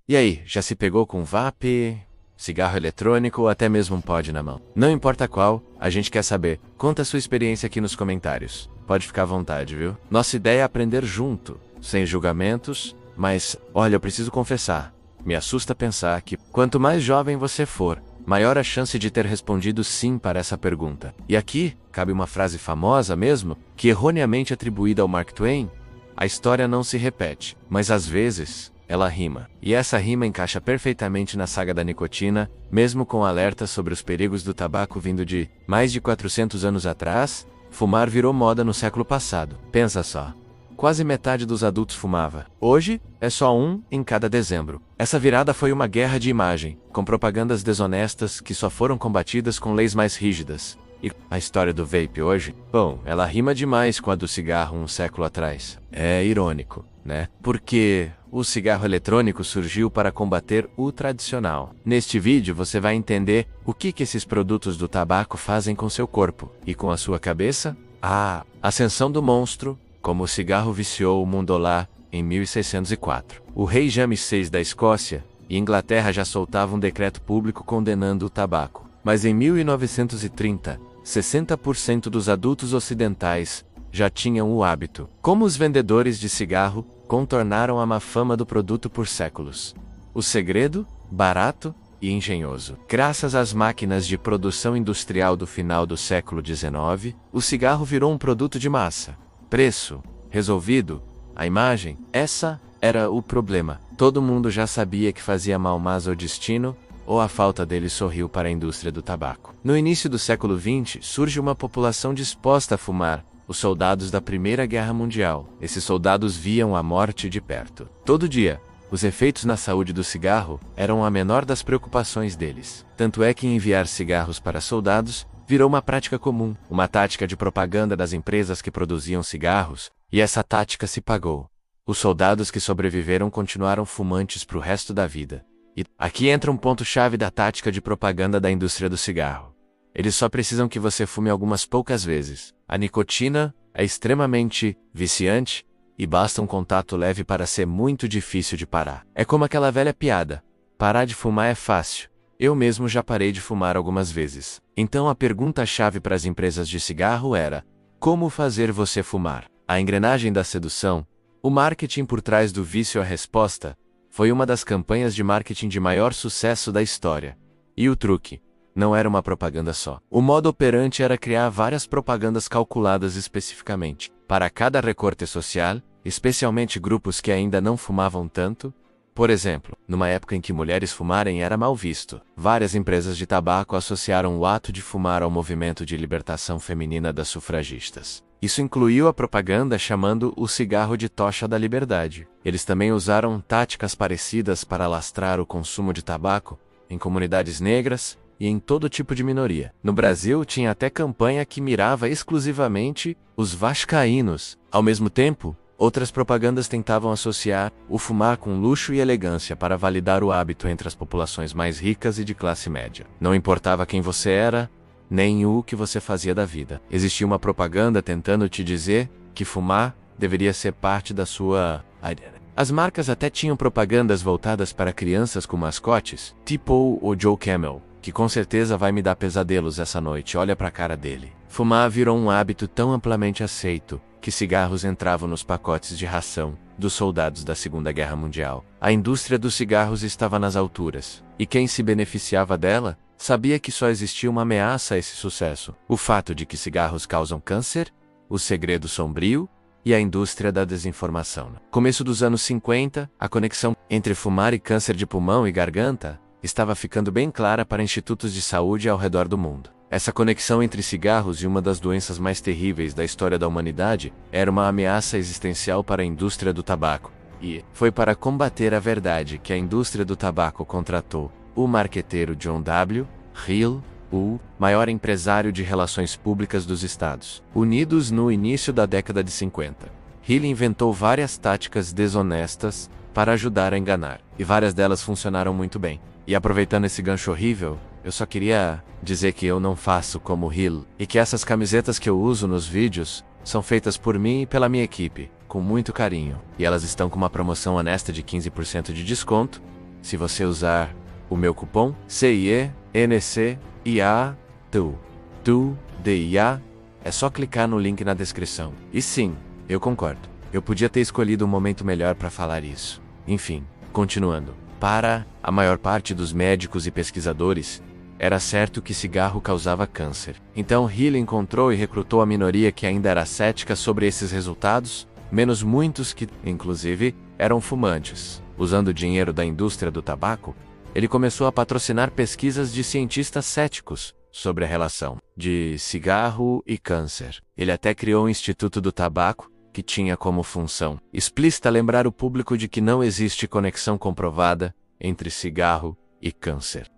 E aí, já se pegou com vape, cigarro eletrônico ou até mesmo um pod na mão? Não importa qual, a gente quer saber. Conta a sua experiência aqui nos comentários. Pode ficar à vontade, viu? Nossa ideia é aprender junto, sem julgamentos, mas, olha, eu preciso confessar, me assusta pensar que quanto mais jovem você for, maior a chance de ter respondido sim para essa pergunta. E aqui, cabe uma frase famosa mesmo, que erroneamente atribuída ao Mark Twain: a história não se repete, mas às vezes ela rima. E essa rima encaixa perfeitamente na saga da nicotina, mesmo com alertas sobre os perigos do tabaco vindo de mais de 400 anos atrás. Fumar virou moda no século passado. Pensa só. Quase metade dos adultos fumava. Hoje, é só um em cada dezembro. Essa virada foi uma guerra de imagem, com propagandas desonestas que só foram combatidas com leis mais rígidas. E a história do vape hoje? Bom, ela rima demais com a do cigarro um século atrás. É irônico, né? Porque o cigarro eletrônico surgiu para combater o tradicional. Neste vídeo você vai entender o que esses produtos do tabaco fazem com seu corpo e com a sua cabeça. A ascensão do monstro, como o cigarro viciou o mundo lá em 1604. O rei James VI da Escócia e Inglaterra já soltavam um decreto público condenando o tabaco. Mas em 1930, 60% dos adultos ocidentais já tinham o hábito. Como os vendedores de cigarro contornaram a má fama do produto por séculos? O segredo? Barato e engenhoso. Graças às máquinas de produção industrial do final do século XIX, o cigarro virou um produto de massa. Preço resolvido. A imagem? Essa era o problema. Todo mundo já sabia que fazia mal, mas o destino, ou a falta dele, sorriu para a indústria do tabaco. No início do século XX, surge uma população disposta a fumar: os soldados da Primeira Guerra Mundial. Esses soldados viam a morte de perto. Todo dia, os efeitos na saúde do cigarro eram a menor das preocupações deles. Tanto é que enviar cigarros para soldados virou uma prática comum, uma tática de propaganda das empresas que produziam cigarros, e essa tática se pagou. Os soldados que sobreviveram continuaram fumantes para o resto da vida. E aqui entra um ponto-chave da tática de propaganda da indústria do cigarro. Eles só precisam que você fume algumas poucas vezes. A nicotina é extremamente viciante e basta um contato leve para ser muito difícil de parar. É como aquela velha piada: parar de fumar é fácil. Eu mesmo já parei de fumar algumas vezes. Então a pergunta-chave para as empresas de cigarro era: como fazer você fumar? A engrenagem da sedução, o marketing por trás do vício. A resposta foi uma das campanhas de marketing de maior sucesso da história. E o truque não era uma propaganda só. O modo operante era criar várias propagandas calculadas especificamente para cada recorte social, especialmente grupos que ainda não fumavam tanto. Por exemplo, numa época em que mulheres fumarem era mal visto, várias empresas de tabaco associaram o ato de fumar ao movimento de libertação feminina das sufragistas. Isso incluiu a propaganda chamando o cigarro de tocha da liberdade. Eles também usaram táticas parecidas para alastrar o consumo de tabaco em comunidades negras e em todo tipo de minoria. No Brasil, tinha até campanha que mirava exclusivamente os vascaínos. Ao mesmo tempo, outras propagandas tentavam associar o fumar com luxo e elegância para validar o hábito entre as populações mais ricas e de classe média. Não importava quem você era, nem o que você fazia da vida. Existia uma propaganda tentando te dizer que fumar deveria ser parte da sua identidade. As marcas até tinham propagandas voltadas para crianças com mascotes, tipo o Joe Camel, que com certeza vai me dar pesadelos essa noite. Olha pra cara dele. Fumar virou um hábito tão amplamente aceito que cigarros entravam nos pacotes de ração dos soldados da Segunda Guerra Mundial. A indústria dos cigarros estava nas alturas, e quem se beneficiava dela sabia que só existia uma ameaça a esse sucesso: o fato de que cigarros causam câncer, o segredo sombrio e a indústria da desinformação. No começo dos anos 50, a conexão entre fumar e câncer de pulmão e garganta estava ficando bem clara para institutos de saúde ao redor do mundo. Essa conexão entre cigarros e uma das doenças mais terríveis da história da humanidade era uma ameaça existencial para a indústria do tabaco. E foi para combater a verdade que a indústria do tabaco contratou o marqueteiro John W. Hill, o maior empresário de relações públicas dos Estados Unidos no início da década de 50. Hill inventou várias táticas desonestas para ajudar a enganar, e várias delas funcionaram muito bem. E aproveitando esse gancho horrível, eu só queria dizer que eu não faço como Hill, e que essas camisetas que eu uso nos vídeos são feitas por mim e pela minha equipe, com muito carinho. E elas estão com uma promoção honesta de 15% de desconto. se você usar o meu cupom CIENCIA, é só clicar no link na descrição. E sim, eu concordo. Eu podia ter escolhido um momento melhor para falar isso. Enfim, continuando. Para a maior parte dos médicos e pesquisadores, era certo que cigarro causava câncer. Então Hill encontrou e recrutou a minoria que ainda era cética sobre esses resultados, menos muitos que, inclusive, eram fumantes. Usando o dinheiro da indústria do tabaco, ele começou a patrocinar pesquisas de cientistas céticos sobre a relação de cigarro e câncer. Ele até criou o Instituto do Tabaco, que tinha como função explícita lembrar o público de que não existe conexão comprovada entre cigarro e câncer.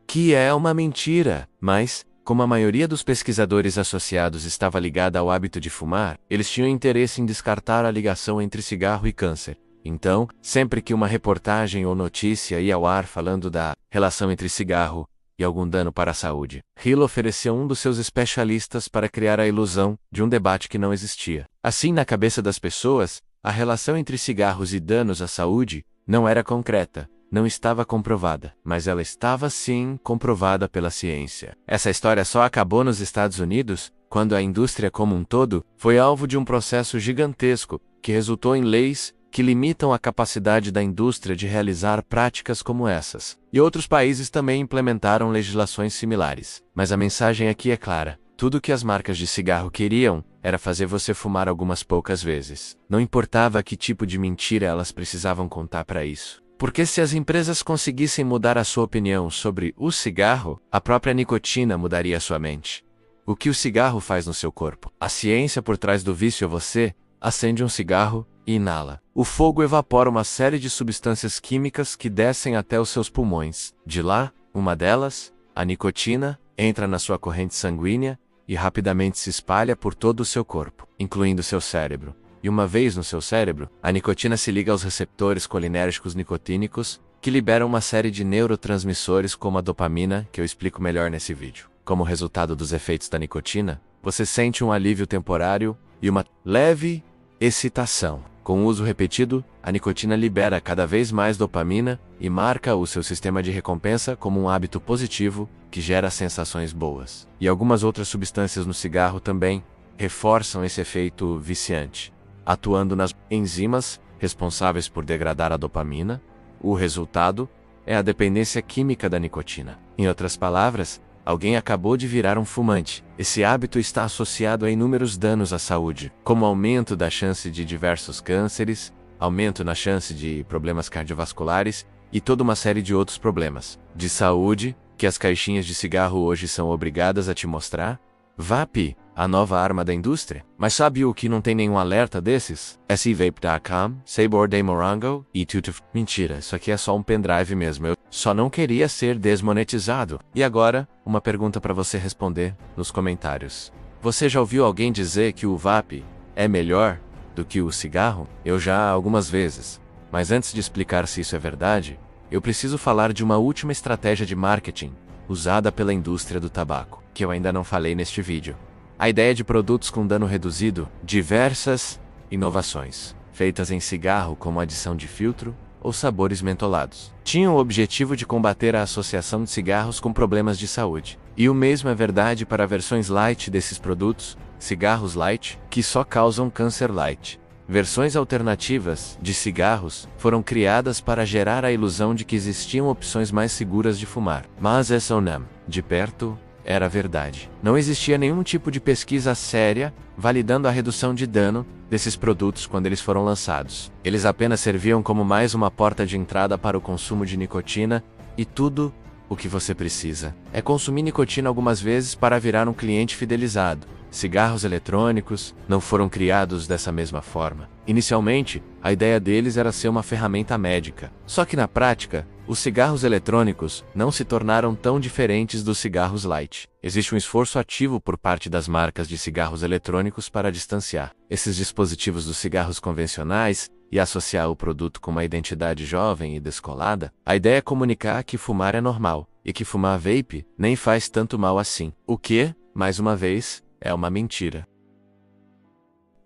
Que é uma mentira! Mas, como a maioria dos pesquisadores associados estava ligada ao hábito de fumar, eles tinham interesse em descartar a ligação entre cigarro e câncer. Então, sempre que uma reportagem ou notícia ia ao ar falando da relação entre cigarro e algum dano para a saúde, Hill ofereceu um dos seus especialistas para criar a ilusão de um debate que não existia. Assim, na cabeça das pessoas, a relação entre cigarros e danos à saúde não era concreta, não estava comprovada, mas ela estava sim comprovada pela ciência. Essa história só acabou nos Estados Unidos quando a indústria como um todo foi alvo de um processo gigantesco que resultou em leis que limitam a capacidade da indústria de realizar práticas como essas. E outros países também implementaram legislações similares. Mas a mensagem aqui é clara. Tudo que as marcas de cigarro queriam era fazer você fumar algumas poucas vezes. Não importava que tipo de mentira elas precisavam contar para isso. Porque se as empresas conseguissem mudar a sua opinião sobre o cigarro, a própria nicotina mudaria a sua mente. O que o cigarro faz no seu corpo? A ciência por trás do vício é você acende um cigarro e inala. O fogo evapora uma série de substâncias químicas que descem até os seus pulmões. De lá, uma delas, a nicotina, entra na sua corrente sanguínea e rapidamente se espalha por todo o seu corpo, incluindo seu cérebro. E uma vez no seu cérebro, a nicotina se liga aos receptores colinérgicos nicotínicos, que liberam uma série de neurotransmissores como a dopamina, que eu explico melhor nesse vídeo. Como resultado dos efeitos da nicotina, você sente um alívio temporário e uma leve excitação. Com o uso repetido, a nicotina libera cada vez mais dopamina e marca o seu sistema de recompensa como um hábito positivo que gera sensações boas. E algumas outras substâncias no cigarro também reforçam esse efeito viciante, atuando nas enzimas responsáveis por degradar a dopamina. O resultado é a dependência química da nicotina. Em outras palavras, alguém acabou de virar um fumante. Esse hábito está associado a inúmeros danos à saúde, como aumento da chance de diversos cânceres, aumento na chance de problemas cardiovasculares e toda uma série de outros problemas de saúde que as caixinhas de cigarro hoje são obrigadas a te mostrar. Vape, a nova arma da indústria. Mas sabe o que não tem nenhum alerta desses? SeVape.com, Sabor de Morango e Tutuf. Mentira, isso aqui é só um pendrive mesmo. Eu só não queria ser desmonetizado. E agora, uma pergunta para você responder nos comentários. Você já ouviu alguém dizer que o vape é melhor do que o cigarro? Eu já algumas vezes. Mas antes de explicar se isso é verdade, eu preciso falar de uma última estratégia de marketing usada pela indústria do tabaco, que eu ainda não falei neste vídeo. A ideia de produtos com dano reduzido, diversas inovações, feitas em cigarro como adição de filtro ou sabores mentolados, tinham o objetivo de combater a associação de cigarros com problemas de saúde. E o mesmo é verdade para versões light desses produtos, cigarros light, que só causam câncer light. Versões alternativas de cigarros foram criadas para gerar a ilusão de que existiam opções mais seguras de fumar. Mas essa não, de perto, era verdade. Não existia nenhum tipo de pesquisa séria validando a redução de dano desses produtos quando eles foram lançados. Eles apenas serviam como mais uma porta de entrada para o consumo de nicotina, e tudo o que você precisa é consumir nicotina algumas vezes para virar um cliente fidelizado. Cigarros eletrônicos não foram criados dessa mesma forma. Inicialmente, a ideia deles era ser uma ferramenta médica. Só que na prática, os cigarros eletrônicos não se tornaram tão diferentes dos cigarros light. Existe um esforço ativo por parte das marcas de cigarros eletrônicos para distanciar esses dispositivos dos cigarros convencionais e associar o produto com uma identidade jovem e descolada. A ideia é comunicar que fumar é normal e que fumar vape nem faz tanto mal assim. O que, mais uma vez, é uma mentira.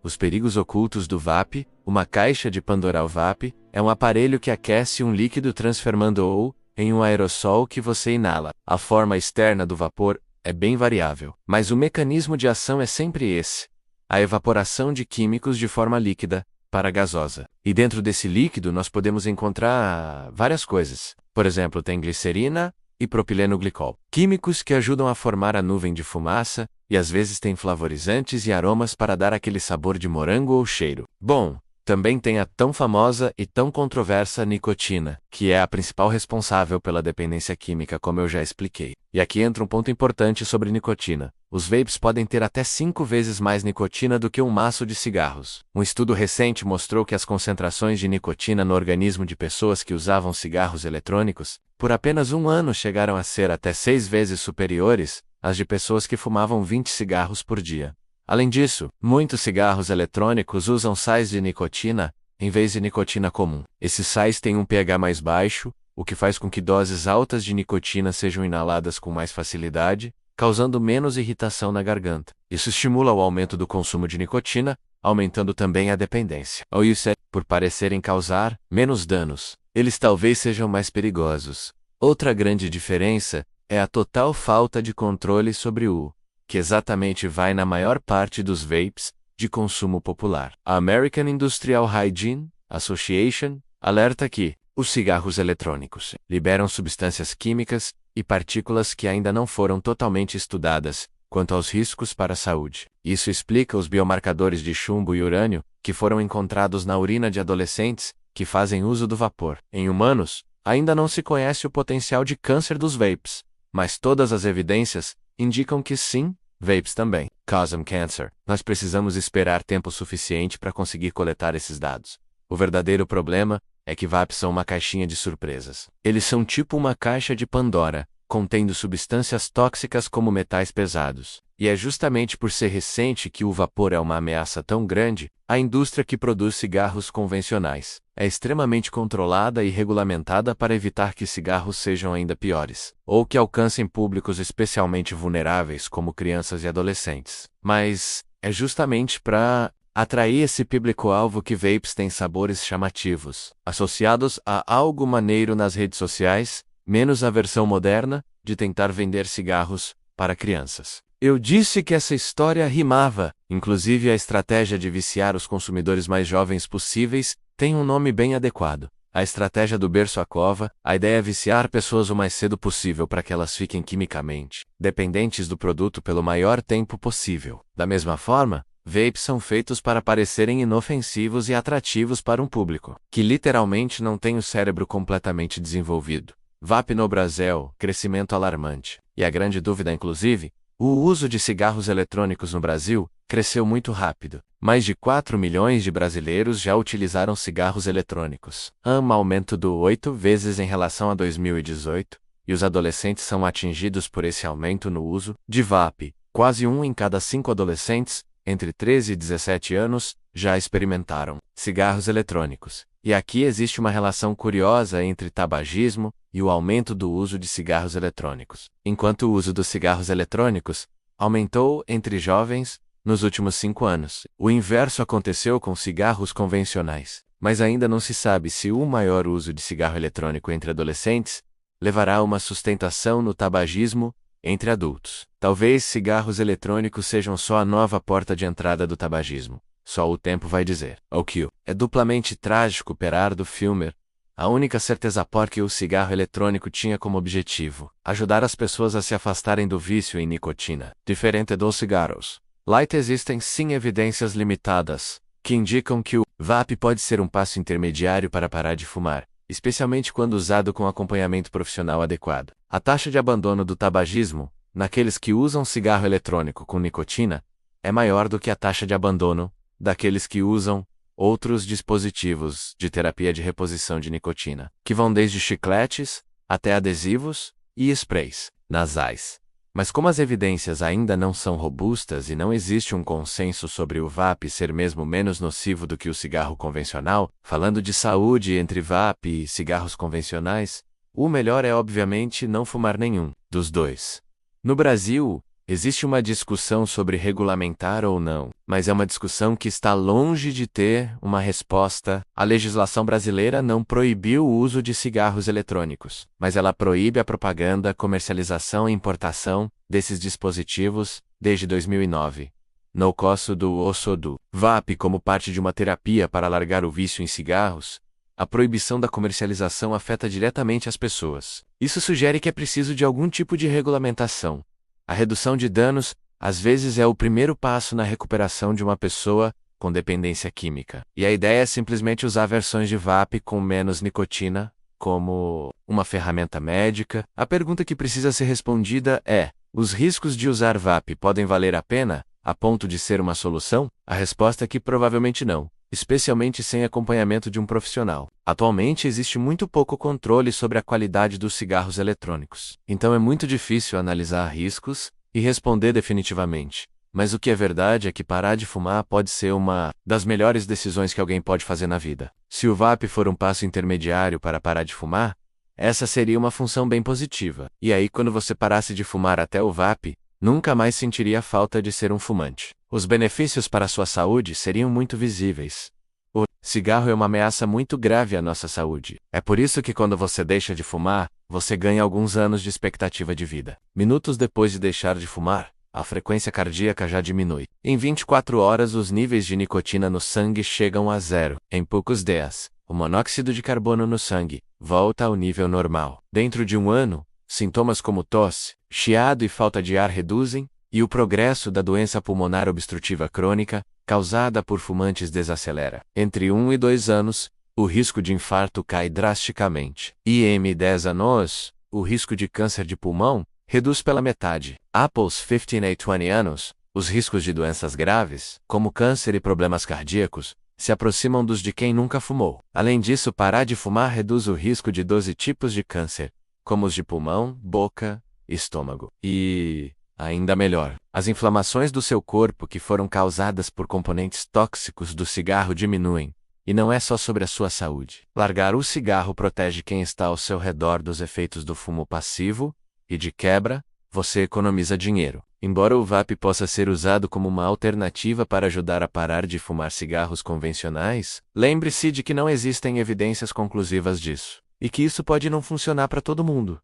Os perigos ocultos do vape. Uma caixa de Pandora. O vape é um aparelho que aquece um líquido transformando-o em um aerossol que você inala. A forma externa do vapor é bem variável, mas o mecanismo de ação é sempre esse: a evaporação de químicos de forma líquida para gasosa. E dentro desse líquido nós podemos encontrar várias coisas. Por exemplo, tem glicerina e propilenoglicol, químicos que ajudam a formar a nuvem de fumaça, e às vezes tem flavorizantes e aromas para dar aquele sabor de morango ou cheiro. Bom, também tem a tão famosa e tão controversa nicotina, que é a principal responsável pela dependência química, como eu já expliquei. E aqui entra um ponto importante sobre nicotina. Os vapes podem ter até 5 vezes mais nicotina do que um maço de cigarros. Um estudo recente mostrou que as concentrações de nicotina no organismo de pessoas que usavam cigarros eletrônicos, por apenas um ano, chegaram a ser até 6 vezes superiores às de pessoas que fumavam 20 cigarros por dia. Além disso, muitos cigarros eletrônicos usam sais de nicotina em vez de nicotina comum. Esses sais têm um pH mais baixo, o que faz com que doses altas de nicotina sejam inaladas com mais facilidade, causando menos irritação na garganta. Isso estimula o aumento do consumo de nicotina, aumentando também a dependência. Ou isso é, por parecerem causar menos danos, eles talvez sejam mais perigosos. Outra grande diferença é a total falta de controle sobre o que exatamente vai na maior parte dos vapes de consumo popular. A American Industrial Hygiene Association alerta que os cigarros eletrônicos liberam substâncias químicas e partículas que ainda não foram totalmente estudadas quanto aos riscos para a saúde. Isso explica os biomarcadores de chumbo e urânio que foram encontrados na urina de adolescentes que fazem uso do vapor. Em humanos, ainda não se conhece o potencial de câncer dos vapes, mas todas as evidências indicam que sim, vapes também causam câncer. Nós precisamos esperar tempo suficiente para conseguir coletar esses dados. O verdadeiro problema é que vapes são uma caixinha de surpresas. Eles são tipo uma caixa de Pandora, contendo substâncias tóxicas como metais pesados. E é justamente por ser recente que o vapor é uma ameaça tão grande. A indústria que produz cigarros convencionais é extremamente controlada e regulamentada para evitar que cigarros sejam ainda piores, ou que alcancem públicos especialmente vulneráveis como crianças e adolescentes. Mas é justamente para atrair esse público-alvo que vapes têm sabores chamativos, associados a algo maneiro nas redes sociais, menos a versão moderna de tentar vender cigarros para crianças. Eu disse que essa história rimava. Inclusive, a estratégia de viciar os consumidores mais jovens possíveis tem um nome bem adequado. A estratégia do berço à cova. A ideia é viciar pessoas o mais cedo possível para que elas fiquem quimicamente dependentes do produto pelo maior tempo possível. Da mesma forma, vapes são feitos para parecerem inofensivos e atrativos para um público que literalmente não tem o cérebro completamente desenvolvido. Vape no Brasil, crescimento alarmante. E a grande dúvida, inclusive, o uso de cigarros eletrônicos no Brasil cresceu muito rápido. Mais de 4 milhões de brasileiros já utilizaram cigarros eletrônicos. Aumento de 8 vezes em relação a 2018, e os adolescentes são atingidos por esse aumento no uso de vape. Quase 1 em cada 5 adolescentes, entre 13 e 17 anos, já experimentaram cigarros eletrônicos. E aqui existe uma relação curiosa entre tabagismo e o aumento do uso de cigarros eletrônicos. Enquanto o uso dos cigarros eletrônicos aumentou entre jovens nos últimos 5 anos, o inverso aconteceu com cigarros convencionais. Mas ainda não se sabe se o maior uso de cigarro eletrônico entre adolescentes levará a uma sustentação no tabagismo entre adultos. Talvez cigarros eletrônicos sejam só a nova porta de entrada do tabagismo. Só o tempo vai dizer. O que é duplamente trágico operar do filme. A única certeza porque o cigarro eletrônico tinha como objetivo ajudar as pessoas a se afastarem do vício em nicotina. Diferente dos cigarros light, existem sim evidências limitadas que indicam que o vape pode ser um passo intermediário para parar de fumar, especialmente quando usado com acompanhamento profissional adequado. A taxa de abandono do tabagismo naqueles que usam cigarro eletrônico com nicotina é maior do que a taxa de abandono daqueles que usam outros dispositivos de terapia de reposição de nicotina, que vão desde chicletes até adesivos e sprays nasais. Mas como as evidências ainda não são robustas e não existe um consenso sobre o vape ser mesmo menos nocivo do que o cigarro convencional, falando de saúde entre vape e cigarros convencionais, o melhor é obviamente não fumar nenhum dos dois. No Brasil, Existe uma discussão sobre regulamentar ou não, mas é uma discussão que está longe de ter uma resposta. A legislação brasileira não proibiu o uso de cigarros eletrônicos, mas ela proíbe a propaganda, comercialização e importação desses dispositivos desde 2009. No caso do uso do vape como parte de uma terapia para largar o vício em cigarros, a proibição da comercialização afeta diretamente as pessoas. Isso sugere que é preciso de algum tipo de regulamentação. A redução de danos, às vezes, é o primeiro passo na recuperação de uma pessoa com dependência química. E a ideia é simplesmente usar versões de vape com menos nicotina como uma ferramenta médica. A pergunta que precisa ser respondida é: os riscos de usar vape podem valer a pena, a ponto de ser uma solução? A resposta é que provavelmente não, especialmente sem acompanhamento de um profissional. Atualmente existe muito pouco controle sobre a qualidade dos cigarros eletrônicos. Então é muito difícil analisar riscos e responder definitivamente. Mas o que é verdade é que parar de fumar pode ser uma das melhores decisões que alguém pode fazer na vida. Se o vape for um passo intermediário para parar de fumar, essa seria uma função bem positiva. E aí, quando você parasse de fumar até o vape, nunca mais sentiria a falta de ser um fumante. Os benefícios para a sua saúde seriam muito visíveis. O cigarro é uma ameaça muito grave à nossa saúde. É por isso que quando você deixa de fumar, você ganha alguns anos de expectativa de vida. Minutos depois de deixar de fumar, a frequência cardíaca já diminui. Em 24 horas, os níveis de nicotina no sangue chegam a zero. Em poucos dias, o monóxido de carbono no sangue volta ao nível normal. Dentro de um ano, sintomas como tosse, chiado e falta de ar reduzem, e o progresso da doença pulmonar obstrutiva crônica, causada por fumantes, desacelera. Entre 1 e 2 anos, o risco de infarto cai drasticamente. E em 10 anos, o risco de câncer de pulmão reduz pela metade. Após 15 a 20 anos, os riscos de doenças graves, como câncer e problemas cardíacos, se aproximam dos de quem nunca fumou. Além disso, parar de fumar reduz o risco de 12 tipos de câncer, como os de pulmão, boca e estômago. E, ainda melhor, as inflamações do seu corpo que foram causadas por componentes tóxicos do cigarro diminuem. E não é só sobre a sua saúde. Largar o cigarro protege quem está ao seu redor dos efeitos do fumo passivo, e de quebra, você economiza dinheiro. Embora o vape possa ser usado como uma alternativa para ajudar a parar de fumar cigarros convencionais, lembre-se de que não existem evidências conclusivas disso. E que isso pode não funcionar para todo mundo.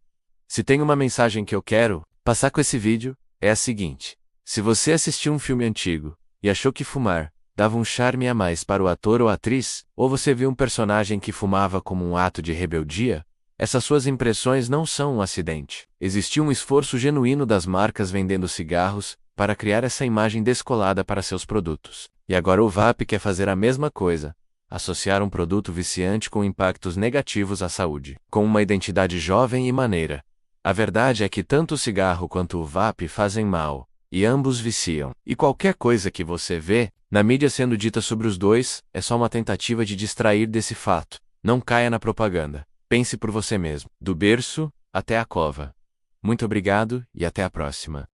Se tem uma mensagem que eu quero passar com esse vídeo, é a seguinte: se você assistiu um filme antigo e achou que fumar dava um charme a mais para o ator ou atriz, ou você viu um personagem que fumava como um ato de rebeldia, essas suas impressões não são um acidente. Existiu um esforço genuíno das marcas vendendo cigarros para criar essa imagem descolada para seus produtos. E agora o vape quer fazer a mesma coisa: associar um produto viciante com impactos negativos à saúde, com uma identidade jovem e maneira. A verdade é que tanto o cigarro quanto o vape fazem mal, e ambos viciam. E qualquer coisa que você vê na mídia sendo dita sobre os dois é só uma tentativa de distrair desse fato. Não caia na propaganda. Pense por você mesmo. Do berço até a cova. Muito obrigado e até a próxima.